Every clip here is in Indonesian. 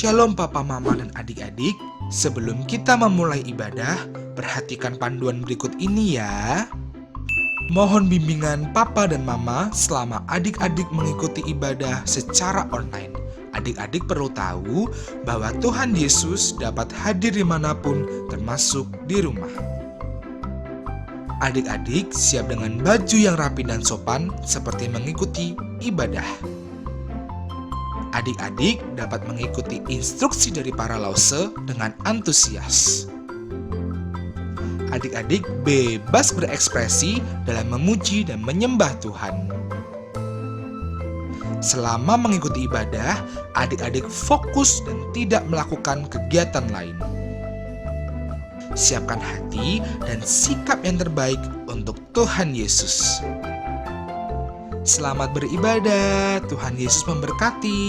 Shalom Papa, Mama, dan adik-adik. Sebelum kita memulai ibadah, perhatikan panduan berikut ini ya. Mohon bimbingan Papa dan Mama selama adik-adik mengikuti ibadah secara online. Adik-adik perlu tahu bahwa Tuhan Yesus dapat hadir dimanapun, termasuk di rumah. Adik-adik siap dengan baju yang rapi dan sopan seperti mengikuti ibadah. Adik-adik dapat mengikuti instruksi dari para lause dengan antusias. Adik-adik bebas berekspresi dalam memuji dan menyembah Tuhan. Selama mengikuti ibadah, adik-adik fokus dan tidak melakukan kegiatan lain. Siapkan hati dan sikap yang terbaik untuk Tuhan Yesus. Selamat beribadah, Tuhan Yesus memberkati.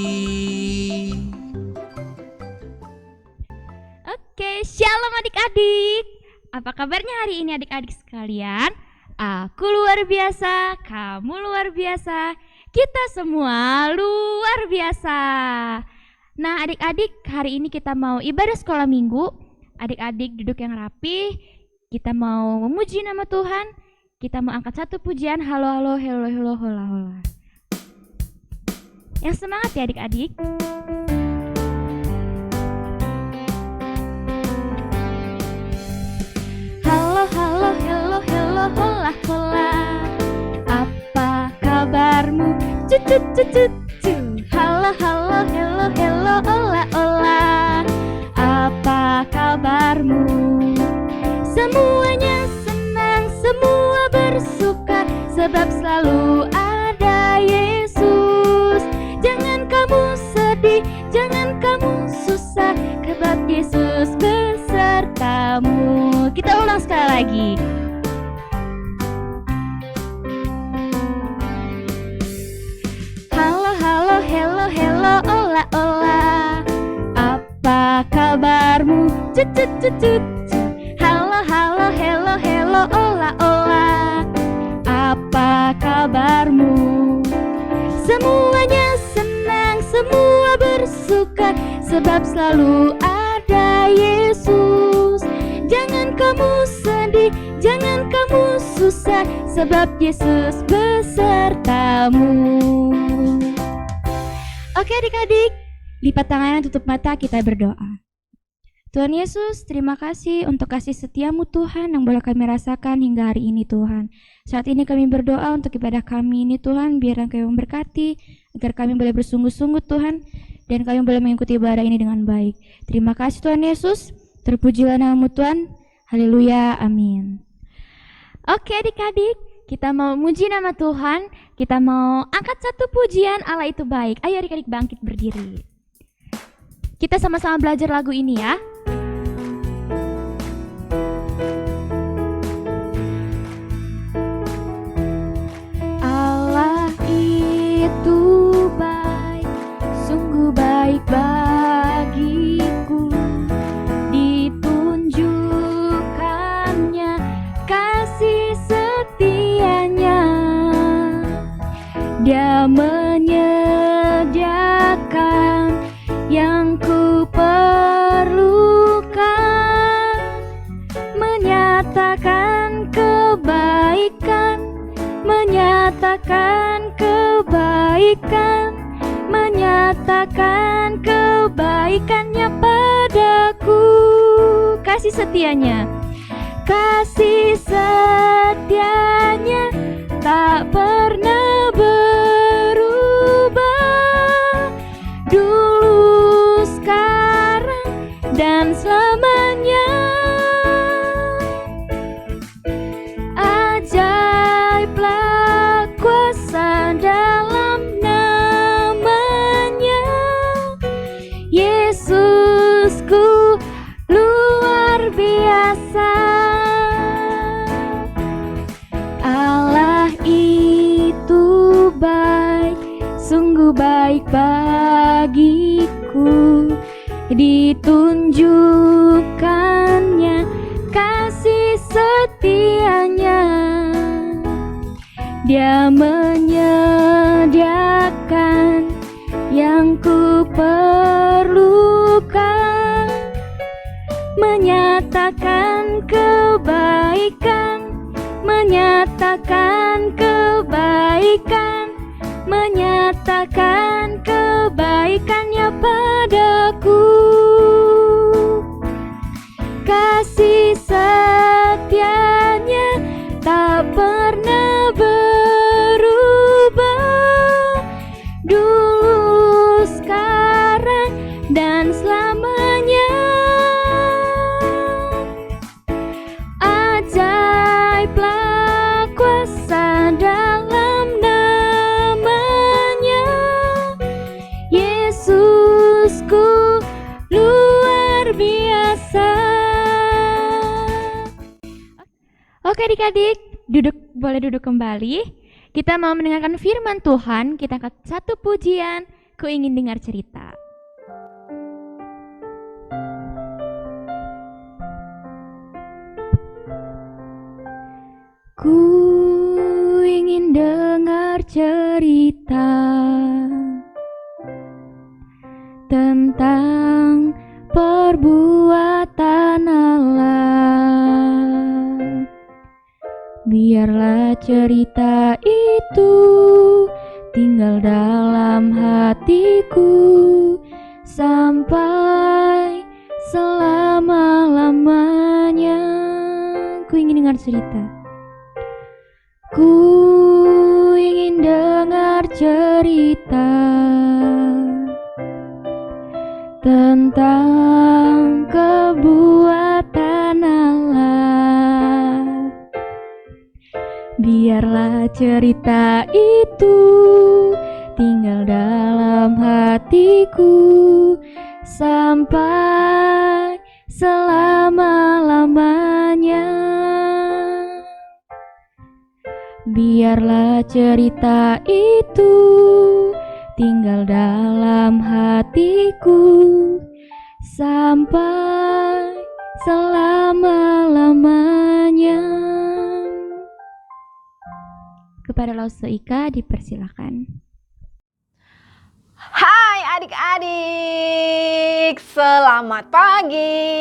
Oke, shalom adik-adik. Apa kabarnya hari ini adik-adik sekalian? Aku luar biasa, kamu luar biasa, kita semua luar biasa. Nah adik-adik, hari ini kita mau ibadah sekolah minggu. Adik-adik duduk yang rapi, kita mau memuji nama Tuhan. Kita mau angkat satu pujian, halo halo halo halo hola hola. Yang semangat ya adik-adik. Halo halo halo halo hola hola. Apa kabarmu? Cut cut cut cut cut. Halo halo halo halo hola hola. Apa kabarmu? Semuanya senang, semua bersuka, sebab selalu ada Yesus. Jangan kamu sedih, jangan kamu susah, sebab Yesus besertamu. Kita ulang sekali lagi. Halo halo hello hello ola ola. Apa kabarmu? Cut cut cut cut. Halo halo hello hello ola ola. Apa kabarmu? Semuanya senang, semua bersuka, sebab selalu ada Yesus. Jangan kamu sedih, jangan kamu susah, sebab Yesus besertamu. Oke adik-adik, lipat tangan, tutup mata, kita berdoa. Tuhan Yesus, terima kasih untuk kasih setiamu Tuhan yang boleh kami rasakan hingga hari ini Tuhan. Saat ini kami berdoa untuk ibadah kami ini Tuhan, biar Engkau memberkati, agar kami boleh bersungguh-sungguh Tuhan, dan kami boleh mengikuti ibadah ini dengan baik. Terima kasih Tuhan Yesus, terpujilah nama-Mu Tuhan, haleluya, amin. Oke adik-adik, kita mau muji nama Tuhan, kita mau angkat satu pujian, Allah itu baik. Ayo adik-adik bangkit berdiri. Kita sama-sama belajar lagu ini ya. Allah itu baik, sungguh baik bagiku. Ditunjukkannya kasih setianya. Dia menyediakan yang ku perlukan, menyatakan kebaikan, menyatakan kebaikan, menyatakan kebaikannya padaku. Kasih setianya, kasih setianya tak pernah berubah. Dulu, sekarang, dan selamanya. Ajaiblah kuasa dalam namanya. Yesusku luar biasa. Allah itu baik, sungguh baik bagiku. Ditunjukkannya kasih setianya. Dia menyediakan yang ku perlu. menyatakan kebaikan, menyatakan kebaikan, menyatakan kebaikannya padaku. Kasih setianya tak pernah berubah, dulu, sekarang, dan selamanya. Ajaiblah kuasa dalam namanya, Yesusku luar biasa. Oke adik-adik, boleh duduk kembali. Kita mau mendengarkan firman Tuhan. Kita angkat satu pujian, Ku Ingin Dengar Cerita. Ku ingin dengar cerita tentang perbuatan Allah. Biarlah cerita itu tinggal dalam hatiku sampai selama-lamanya. Ku ingin dengar cerita. Ku ingin dengar cerita tentang kebuatan Allah. Biarlah cerita itu tinggal dalam hatiku sampai selama-lamanya. Biarlah cerita itu tinggal dalam hatiku sampai selama-lamanya. Kepada Lause Ika dipersilakan. Hai adik-adik, selamat pagi.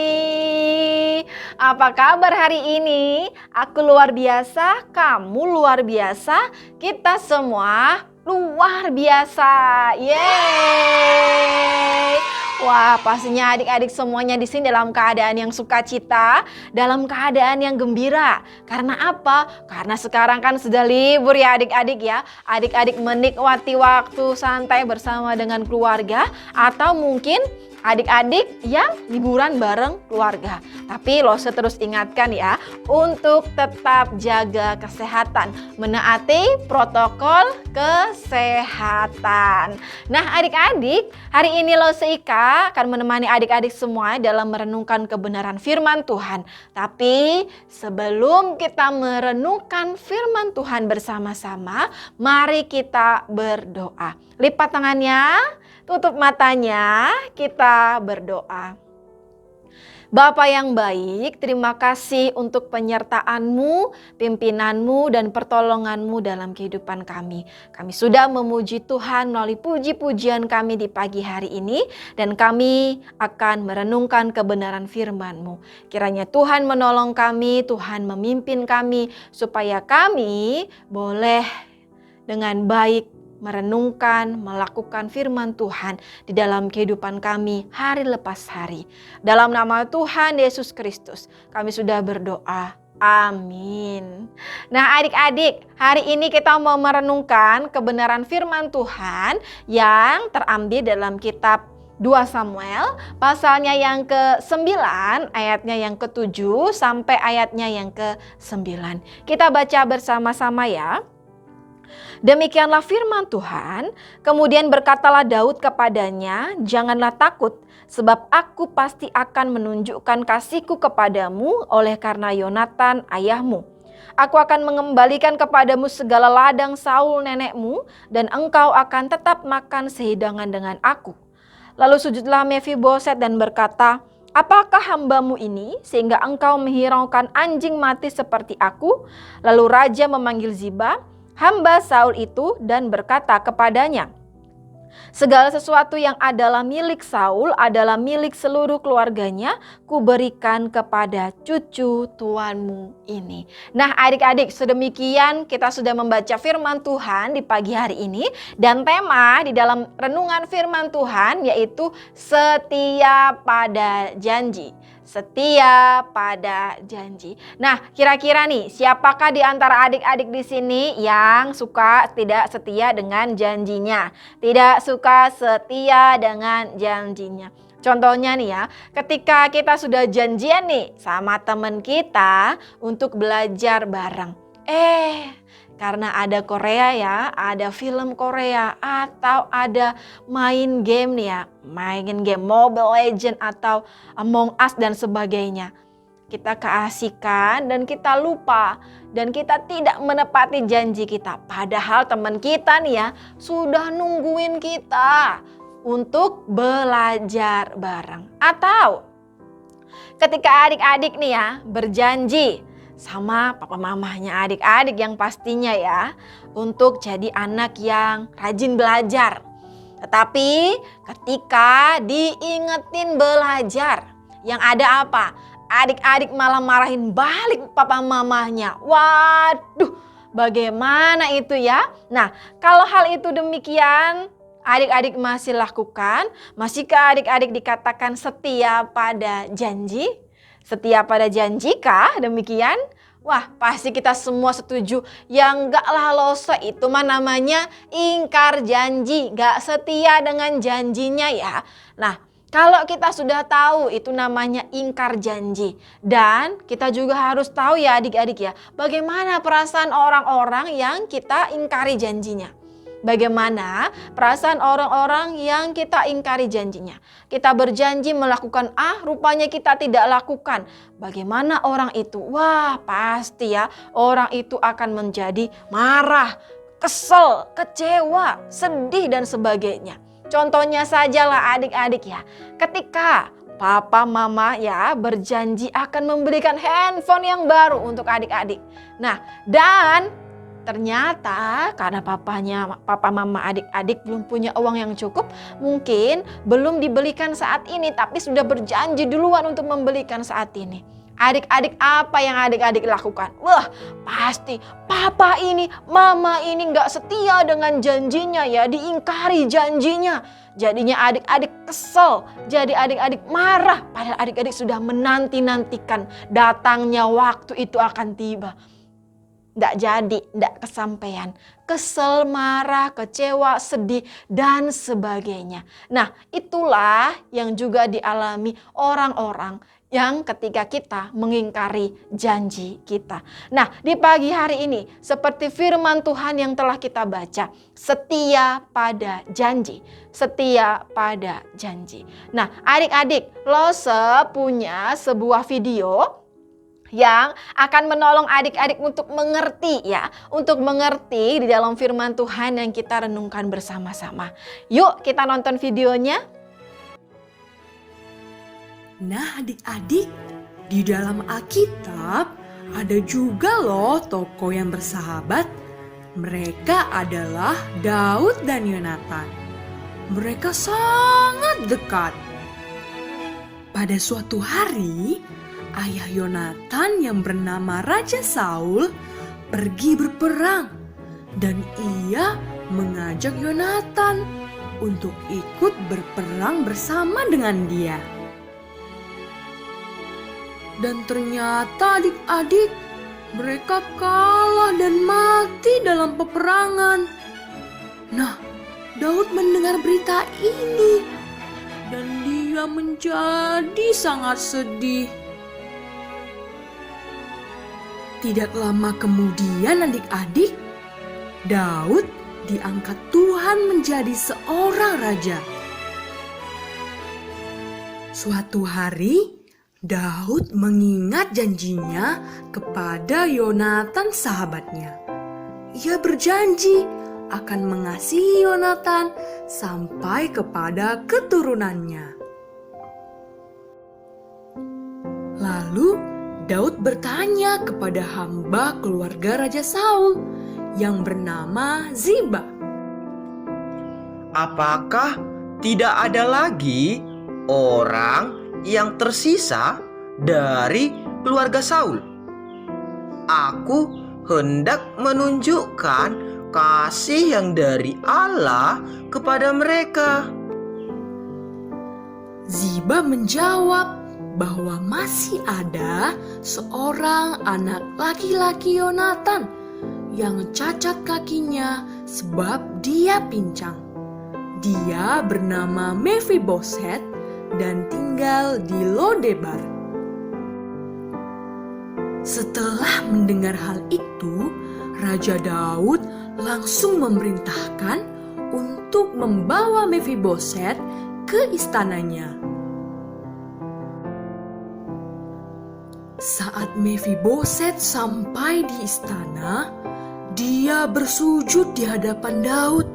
Apa kabar hari ini? Aku luar biasa, kamu luar biasa, kita semua luar biasa. Yeay! Wah, pastinya adik-adik semuanya di sini dalam keadaan yang sukacita, dalam keadaan yang gembira. Karena apa? Karena sekarang kan sudah libur ya adik-adik ya. Adik-adik menikmati waktu santai bersama dengan keluarga, atau mungkin adik-adik yang liburan bareng keluarga. Tapi Lause terus ingatkan ya, untuk tetap jaga kesehatan, menaati protokol kesehatan. Nah adik-adik, hari ini Lause Ika akan menemani adik-adik semua dalam merenungkan kebenaran firman Tuhan. Tapi sebelum kita merenungkan firman Tuhan bersama-sama, mari kita berdoa. Lipat tangannya, tutup matanya, kita berdoa. Bapa yang baik, terima kasih untuk penyertaan-Mu, pimpinanmu, dan pertolongan-Mu dalam kehidupan kami. Kami sudah memuji Tuhan melalui puji-pujian kami di pagi hari ini, dan kami akan merenungkan kebenaran firman-Mu. Kiranya Tuhan menolong kami, Tuhan memimpin kami, supaya kami boleh dengan baik merenungkan, melakukan firman Tuhan di dalam kehidupan kami hari lepas hari. Dalam nama Tuhan Yesus Kristus, kami sudah berdoa. Amin. Nah adik-adik, hari ini kita mau merenungkan kebenaran firman Tuhan yang terambil dalam kitab 2 Samuel, pasalnya yang ke-9, ayatnya yang ke-7 sampai ayatnya yang ke-9. Kita baca bersama-sama ya. Demikianlah firman Tuhan. Kemudian berkatalah Daud kepadanya, "Janganlah takut, sebab aku pasti akan menunjukkan kasihku kepadamu oleh karena Yonatan ayahmu. Aku akan mengembalikan kepadamu segala ladang Saul nenekmu, dan engkau akan tetap makan sehidangan dengan aku." Lalu sujudlah Mefiboset dan berkata, "Apakah hambamu ini sehingga engkau menghiraukan anjing mati seperti aku?" Lalu raja memanggil Ziba, hamba Saul itu, dan berkata kepadanya, Segala sesuatu yang adalah milik Saul adalah milik seluruh keluarganya, kuberikan kepada cucu tuanmu ini. Nah adik-adik, sedemikian kita sudah membaca firman Tuhan di pagi hari ini. Dan tema di dalam renungan firman Tuhan yaitu setia pada janji. Setia pada janji. Nah, kira-kira nih, siapakah di antara adik-adik di sini yang suka tidak setia dengan janjinya? Tidak suka setia dengan janjinya. Contohnya nih ya, ketika kita sudah janjian nih sama teman kita untuk belajar bareng. Karena ada Korea ya, ada film Korea atau ada main game nih ya, main game Mobile Legends atau Among Us dan sebagainya. Kita keasikan dan kita lupa dan kita tidak menepati janji kita. Padahal teman kita nih ya sudah nungguin kita untuk belajar bareng. Atau ketika adik-adik nih ya berjanji sama papa mamahnya adik-adik yang pastinya ya untuk jadi anak yang rajin belajar. Tetapi ketika diingetin belajar, yang ada apa? Adik-adik malah marahin balik papa mamahnya. Waduh, bagaimana itu ya? Nah, kalau hal itu demikian, adik-adik masih lakukan? Masihkah adik-adik dikatakan setia pada janji? Setia pada janji kah demikian? Wah pasti kita semua setuju. Ya enggak lah Lose, itu mah namanya ingkar janji. Gak setia dengan janjinya ya. Nah kalau kita sudah tahu itu namanya ingkar janji. Dan kita juga harus tahu ya adik-adik ya. Bagaimana perasaan orang-orang yang kita ingkari janjinya. Bagaimana perasaan orang-orang yang kita ingkari janjinya. Kita berjanji melakukan A, rupanya kita tidak lakukan. Bagaimana orang itu? Wah pasti ya orang itu akan menjadi marah, kesel, kecewa, sedih dan sebagainya. Contohnya sajalah adik-adik ya. Ketika papa mama ya berjanji akan memberikan handphone yang baru untuk adik-adik. Nah dan ternyata karena papa mama adik-adik belum punya uang yang cukup, mungkin belum dibelikan saat ini tapi sudah berjanji duluan untuk membelikan saat ini. Adik-adik apa yang adik-adik lakukan? Wah pasti papa ini, mama ini gak setia dengan janjinya ya, diingkari janjinya. Jadinya adik-adik kesel, jadi adik-adik marah. Padahal adik-adik sudah menanti-nantikan datangnya waktu itu akan tiba. Tidak jadi, tidak kesampaian, kesel, marah, kecewa, sedih, dan sebagainya. Nah itulah yang juga dialami orang-orang yang ketika kita mengingkari janji kita. Nah di pagi hari ini seperti firman Tuhan yang telah kita baca, setia pada janji, setia pada janji. Nah adik-adik, Lose punya sebuah video yang akan menolong adik-adik untuk mengerti ya, untuk mengerti di dalam firman Tuhan yang kita renungkan bersama-sama. Yuk kita nonton videonya. Nah adik-adik, di dalam Alkitab ada juga loh tokoh yang bersahabat. Mereka adalah Daud dan Yonatan. Mereka sangat dekat. Pada suatu hari, ayah Yonatan yang bernama Raja Saul pergi berperang dan ia mengajak Yonatan untuk ikut berperang bersama dengan dia. Dan ternyata adik-adik, mereka kalah dan mati dalam peperangan. Nah, Daud mendengar berita ini dan dia menjadi sangat sedih. Tidak lama kemudian adik-adik, Daud diangkat Tuhan menjadi seorang raja. Suatu hari, Daud mengingat janjinya kepada Yonatan sahabatnya. Ia berjanji akan mengasihi Yonatan sampai kepada keturunannya. Lalu Daud bertanya kepada hamba keluarga Raja Saul yang bernama Ziba. apakah tidak ada lagi orang yang tersisa dari keluarga Saul? Aku hendak menunjukkan kasih yang dari Allah kepada mereka." Ziba menjawab bahwa masih ada seorang anak laki-laki Yonatan yang cacat kakinya sebab dia pincang. Dia bernama Mefiboset dan tinggal di Lodebar. Setelah mendengar hal itu, Raja Daud langsung memerintahkan untuk membawa Mefiboset ke istananya. Saat Mefiboset sampai di istana, dia bersujud di hadapan Daud.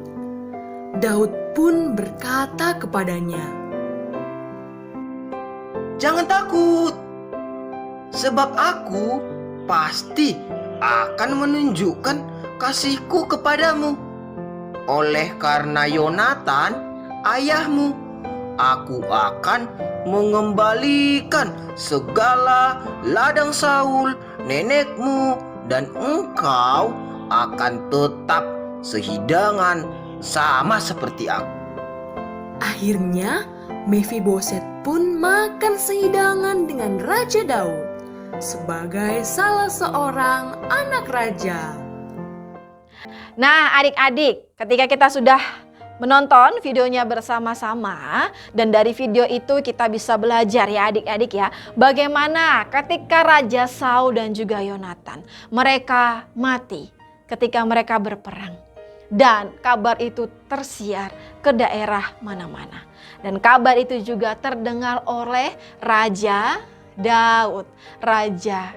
Daud pun berkata kepadanya, "Jangan takut, sebab aku pasti akan menunjukkan kasihku kepadamu. Oleh karena Yonatan, ayahmu, aku akan mengembalikan segala ladang Saul, nenekmu, dan engkau akan tetap sehidangan sama seperti aku." Akhirnya Mefiboset pun makan sehidangan dengan Raja Daud sebagai salah seorang anak raja. Nah, adik-adik, ketika kita sudah menonton videonya bersama-sama, dan dari video itu kita bisa belajar ya adik-adik ya, bagaimana ketika Raja Saul dan juga Yonatan mereka mati ketika mereka berperang. Dan kabar itu tersiar ke daerah mana-mana. Dan kabar itu juga terdengar oleh Raja Daud. Raja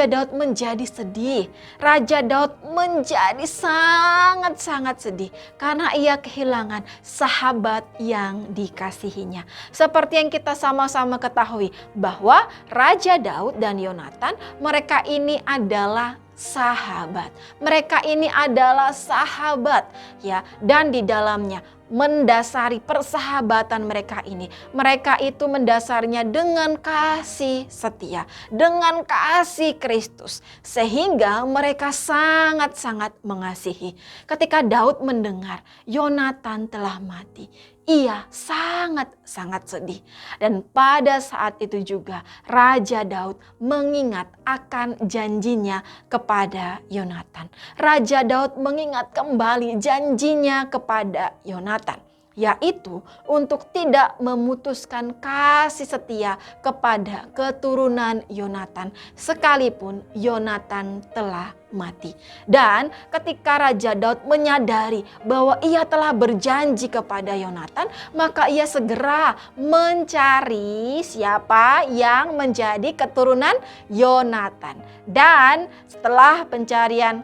Daud menjadi sedih. Raja Daud menjadi sangat-sangat sedih karena ia kehilangan sahabat yang dikasihinya. Seperti yang kita sama-sama ketahui bahwa Raja Daud dan Yonatan, mereka ini adalah sahabat. Mereka ini adalah sahabat ya, dan di dalamnya mendasari persahabatan mereka ini, mereka itu mendasarnya dengan kasih setia, dengan kasih Kristus, sehingga mereka sangat-sangat mengasihi. Ketika Daud mendengar Yonatan telah mati, ia sangat-sangat sedih. Dan pada saat itu juga Raja Daud mengingat akan janjinya kepada Yonatan. Raja Daud mengingat kembali janjinya kepada Yonatan, yaitu untuk tidak memutuskan kasih setia kepada keturunan Yonatan sekalipun Yonatan telah mati. Dan ketika Raja Daud menyadari bahwa ia telah berjanji kepada Yonatan, maka ia segera mencari siapa yang menjadi keturunan Yonatan. Dan setelah pencarian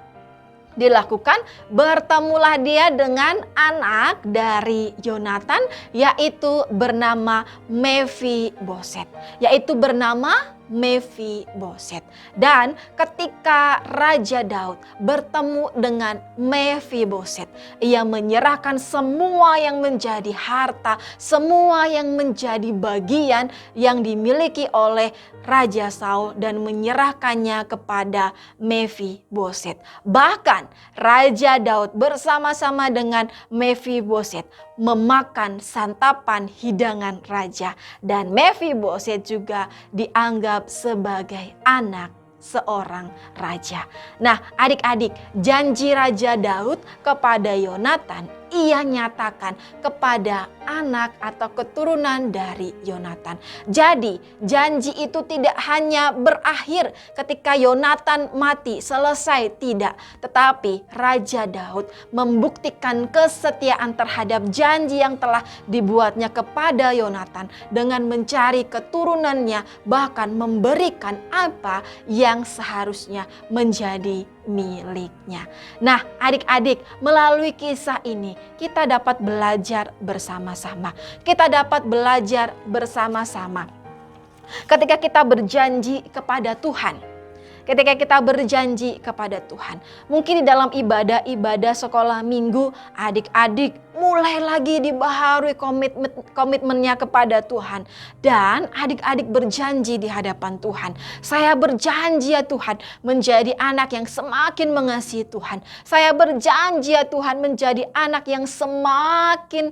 dilakukan, bertemulah dia dengan anak dari Yonatan, yaitu bernama Mefiboset. Dan ketika Raja Daud bertemu dengan Mefiboset, ia menyerahkan semua yang menjadi harta, semua yang menjadi bagian yang dimiliki oleh Raja Saul dan menyerahkannya kepada Mefiboset. Bahkan Raja Daud bersama-sama dengan Mefiboset memakan santapan hidangan raja, dan Mefiboset juga dianggap sebagai anak seorang raja. Nah, adik-adik, janji Raja Daud kepada Yonatan ia nyatakan kepada anak atau keturunan dari Yonatan. Jadi janji itu tidak hanya berakhir ketika Yonatan mati selesai, tidak. Tetapi Raja Daud membuktikan kesetiaan terhadap janji yang telah dibuatnya kepada Yonatan dengan mencari keturunannya, bahkan memberikan apa yang seharusnya menjadi miliknya. Nah, adik-adik, melalui kisah ini kita dapat belajar bersama-sama. Kita dapat belajar bersama-sama. Ketika kita berjanji kepada Tuhan, ketika kita berjanji kepada Tuhan. Mungkin di dalam ibadah sekolah minggu, adik-adik mulai lagi dibaharui komitmennya kepada Tuhan. Dan adik-adik berjanji di hadapan Tuhan. Saya berjanji ya Tuhan menjadi anak yang semakin mengasihi Tuhan. Saya berjanji ya Tuhan menjadi anak yang semakin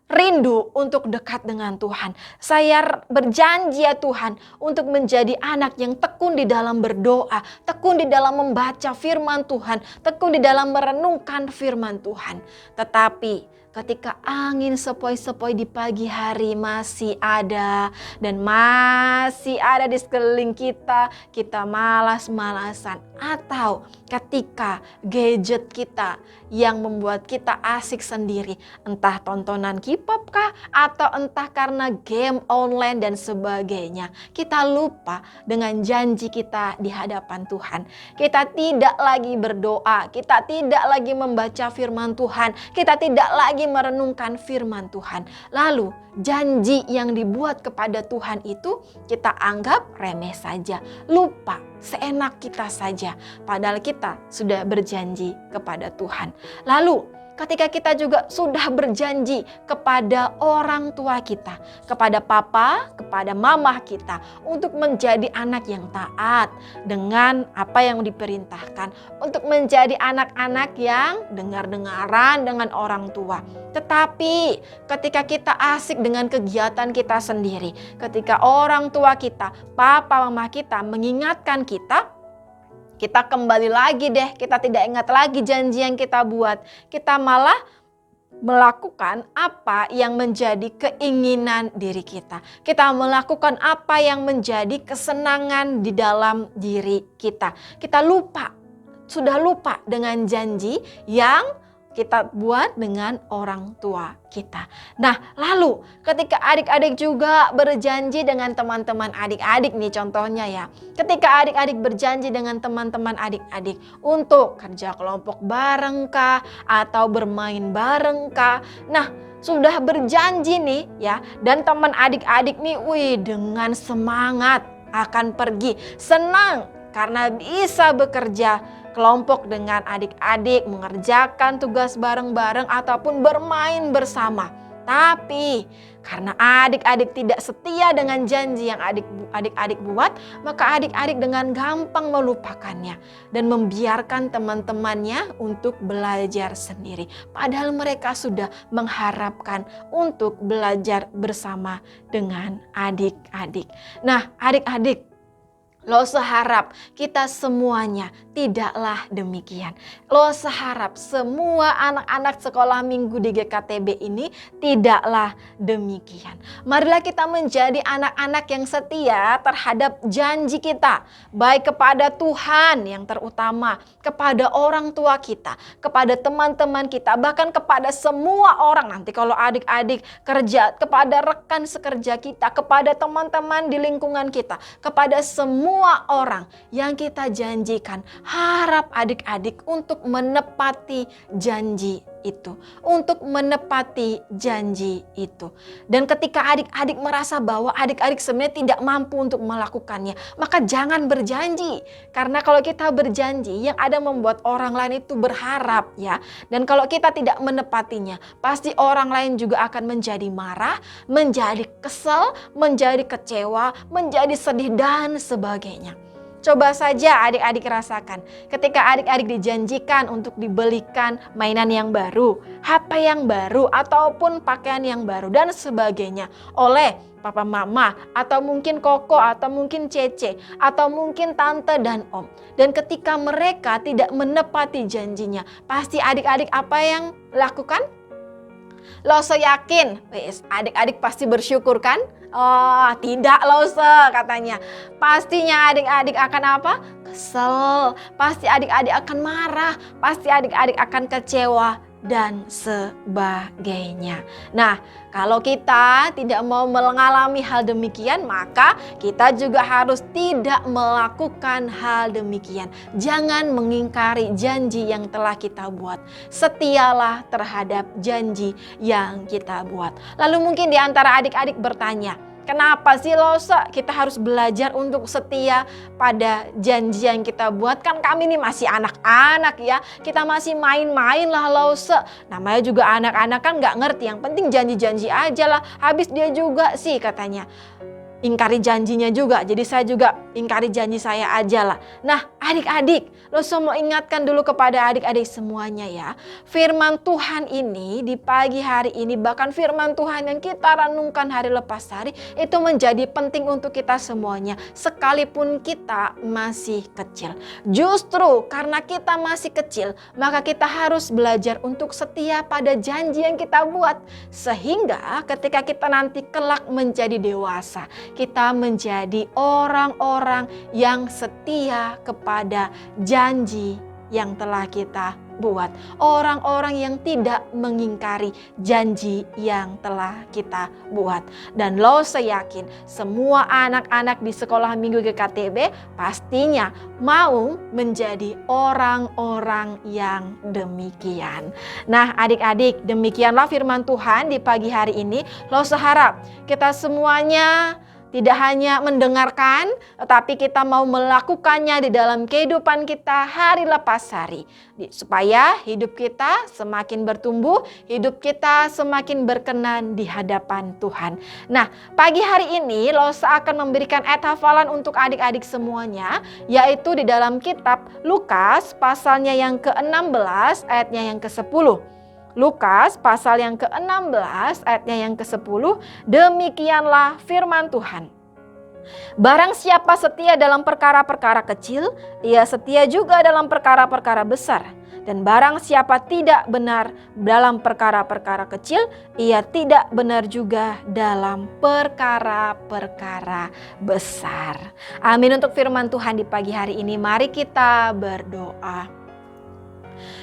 rindu untuk dekat dengan Tuhan. Saya berjanji ya Tuhan untuk menjadi anak yang tekun di dalam berdoa, tekun di dalam membaca firman Tuhan, tekun di dalam merenungkan firman Tuhan. Tetapi ketika angin sepoi-sepoi di pagi hari masih ada dan masih ada di sekeliling kita, kita malas-malasan. Atau ketika gadget kita yang membuat kita asik sendiri, entah tontonan K-pop kah, atau entah karena game online dan sebagainya, kita lupa dengan janji kita di hadapan Tuhan. Kita tidak lagi berdoa, kita tidak lagi membaca firman Tuhan, kita tidak lagi merenungkan firman Tuhan. Lalu janji yang dibuat kepada Tuhan itu kita anggap remeh saja, lupa, seenak kita saja. Padahal kita sudah berjanji kepada Tuhan. Lalu ketika kita juga sudah berjanji kepada orang tua kita, kepada papa, kepada mama kita, untuk menjadi anak yang taat dengan apa yang diperintahkan, untuk menjadi anak-anak yang dengar-dengaran dengan orang tua. Tetapi ketika kita asik dengan kegiatan kita sendiri, ketika orang tua kita, papa, mama kita mengingatkan kita kembali lagi deh, kita tidak ingat lagi janji yang kita buat. Kita malah melakukan apa yang menjadi keinginan diri kita. Kita melakukan apa yang menjadi kesenangan di dalam diri kita. Kita sudah lupa dengan janji yang kita buat dengan orang tua kita. Nah, lalu ketika adik-adik juga berjanji dengan teman-teman adik-adik nih contohnya ya. Ketika adik-adik berjanji dengan teman-teman adik-adik untuk kerja kelompok bareng kah atau bermain bareng kah. Nah, sudah berjanji nih ya, dan teman adik-adik nih dengan semangat akan pergi, senang karena bisa bekerja kelompok dengan adik-adik, mengerjakan tugas bareng-bareng ataupun bermain bersama. Tapi karena adik-adik tidak setia dengan janji yang adik-adik buat, maka adik-adik dengan gampang melupakannya dan membiarkan teman-temannya untuk belajar sendiri. Padahal mereka sudah mengharapkan untuk belajar bersama dengan adik-adik. Nah, adik-adik, lo seharap kita semuanya tidaklah demikian. Lo seharap semua anak-anak sekolah minggu di GKTB ini tidaklah demikian. Marilah kita menjadi anak-anak yang setia terhadap janji kita. Baik kepada Tuhan yang terutama, kepada orang tua kita, kepada teman-teman kita, bahkan kepada semua orang. Nanti kalau adik-adik kerja, kepada rekan sekerja kita, kepada teman-teman di lingkungan kita, kepada semua orang yang kita janjikan, harap adik-adik untuk menepati janji itu, untuk menepati janji itu. Dan ketika adik-adik merasa bahwa adik-adik sebenarnya tidak mampu untuk melakukannya, maka jangan berjanji. Karena kalau kita berjanji, yang ada membuat orang lain itu berharap ya. Dan kalau kita tidak menepatinya, pasti orang lain juga akan menjadi marah, menjadi kesal, menjadi kecewa, menjadi sedih dan sebagainya. Coba saja adik-adik rasakan ketika adik-adik dijanjikan untuk dibelikan mainan yang baru, HP yang baru, ataupun pakaian yang baru dan sebagainya oleh papa mama, atau mungkin koko, atau mungkin cece, atau mungkin tante dan om. Dan ketika mereka tidak menepati janjinya, pasti adik-adik apa yang lakukan? Lo yakin, adik-adik pasti bersyukur kan? Oh, tidak Lose katanya. Pastinya adik-adik akan apa? Kesel. Pasti adik-adik akan marah. Pasti adik-adik akan kecewa dan sebagainya. Nah, kalau kita tidak mau mengalami hal demikian, maka kita juga harus tidak melakukan hal demikian. Jangan mengingkari janji yang telah kita buat. Setialah terhadap janji yang kita buat. Lalu mungkin di antara adik-adik bertanya, Kenapa sih Lose kita harus belajar untuk setia pada janji yang kita buat? Kan kami ini masih anak-anak ya. Kita masih main-main lah Lose. Namanya juga anak-anak kan gak ngerti. Yang penting janji-janji aja lah. Habis dia juga sih katanya ingkari janjinya juga. Jadi saya juga ingkari janji saya aja lah. Nah adik-adik, Lose mau ingatkan dulu kepada adik-adik semuanya ya. Firman Tuhan ini di pagi hari ini, bahkan firman Tuhan yang kita renungkan hari lepas hari, itu menjadi penting untuk kita semuanya. Sekalipun kita masih kecil. Justru karena kita masih kecil, maka kita harus belajar untuk setia pada janji yang kita buat. Sehingga ketika kita nanti kelak menjadi dewasa, kita menjadi orang-orang yang setia kepada janji yang telah kita buat. Orang-orang yang tidak mengingkari janji yang telah kita buat. Dan Lose yakin semua anak-anak di sekolah minggu GKTB pastinya mau menjadi orang-orang yang demikian. Nah adik-adik, demikianlah firman Tuhan di pagi hari ini. Lose harap kita semuanya tidak hanya mendengarkan, tetapi kita mau melakukannya di dalam kehidupan kita hari lepas hari. Supaya hidup kita semakin bertumbuh, hidup kita semakin berkenan di hadapan Tuhan. Nah, pagi hari ini Lose akan memberikan ayat hafalan untuk adik-adik semuanya, yaitu di dalam kitab Lukas pasalnya yang ke-16 ayatnya yang ke-10. Lukas pasal yang ke-16 ayatnya yang ke-10, demikianlah firman Tuhan. Barang siapa setia dalam perkara-perkara kecil, ia setia juga dalam perkara-perkara besar. Dan barang siapa tidak benar dalam perkara-perkara kecil, ia tidak benar juga dalam perkara-perkara besar. Amin untuk firman Tuhan di pagi hari ini. Mari kita berdoa.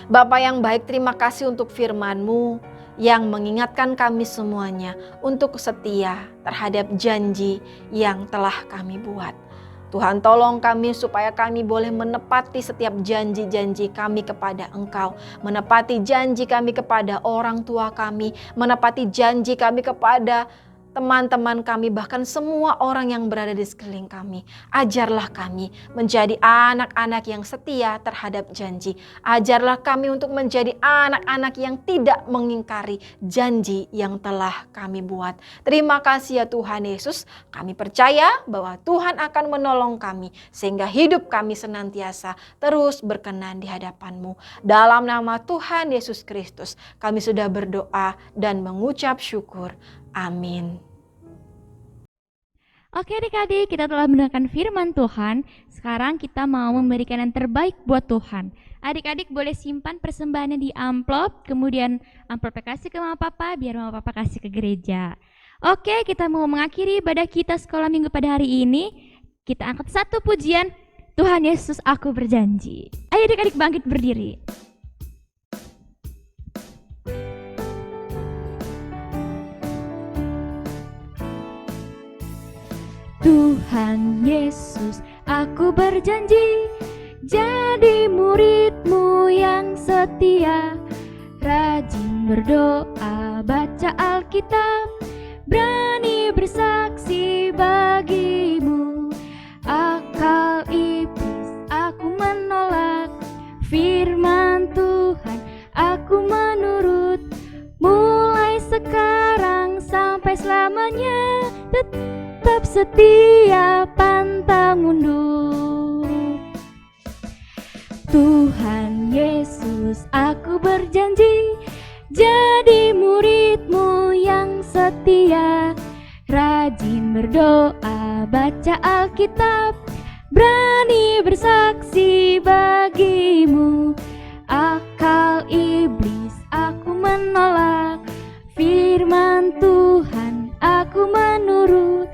Bapa yang baik, terima kasih untuk firman-Mu yang mengingatkan kami semuanya untuk setia terhadap janji yang telah kami buat. Tuhan tolong kami supaya kami boleh menepati setiap janji-janji kami kepada Engkau. Menepati janji kami kepada orang tua kami. Menepati janji kami kepada teman-teman kami, bahkan semua orang yang berada di sekeliling kami. Ajarlah kami menjadi anak-anak yang setia terhadap janji. Ajarlah kami untuk menjadi anak-anak yang tidak mengingkari janji yang telah kami buat. Terima kasih ya Tuhan Yesus. Kami percaya bahwa Tuhan akan menolong kami sehingga hidup kami senantiasa terus berkenan di hadapan-Mu. Dalam nama Tuhan Yesus Kristus kami sudah berdoa dan mengucap syukur. Amin. Oke adik-adik, kita telah mendengarkan firman Tuhan. Sekarang kita mau memberikan yang terbaik buat Tuhan. Adik-adik boleh simpan persembahannya di amplop, kemudian amplopnya kasih ke mama papa, biar mama papa kasih ke gereja. Oke, kita mau mengakhiri ibadah kita sekolah minggu pada hari ini. Kita angkat satu pujian, Tuhan Yesus aku berjanji. Ayo adik-adik bangkit berdiri. Tuhan Yesus, aku berjanji jadi murid-Mu yang setia, rajin berdoa, baca Alkitab, berani bersaksi bagi-Mu. Akal iblis aku menolak, firman Tuhan aku menurut, mulai sekarang sampai selamanya. Tetap setia, pantang mundur. Tuhan Yesus, aku berjanji jadi murid-Mu yang setia, rajin berdoa, baca Alkitab, berani bersaksi bagi-Mu. Akal iblis aku menolak, firman Tuhan aku menurut,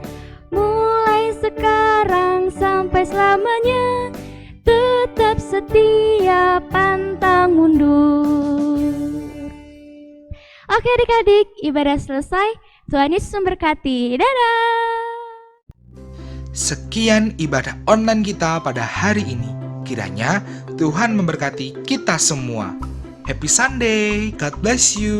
mulai sekarang sampai selamanya. Tetap setia, pantang mundur. Oke adik-adik, ibadah selesai. Tuhan Yesus memberkati. Dadah. Sekian ibadah online kita pada hari ini. Kiranya Tuhan memberkati kita semua. Happy Sunday, God bless you.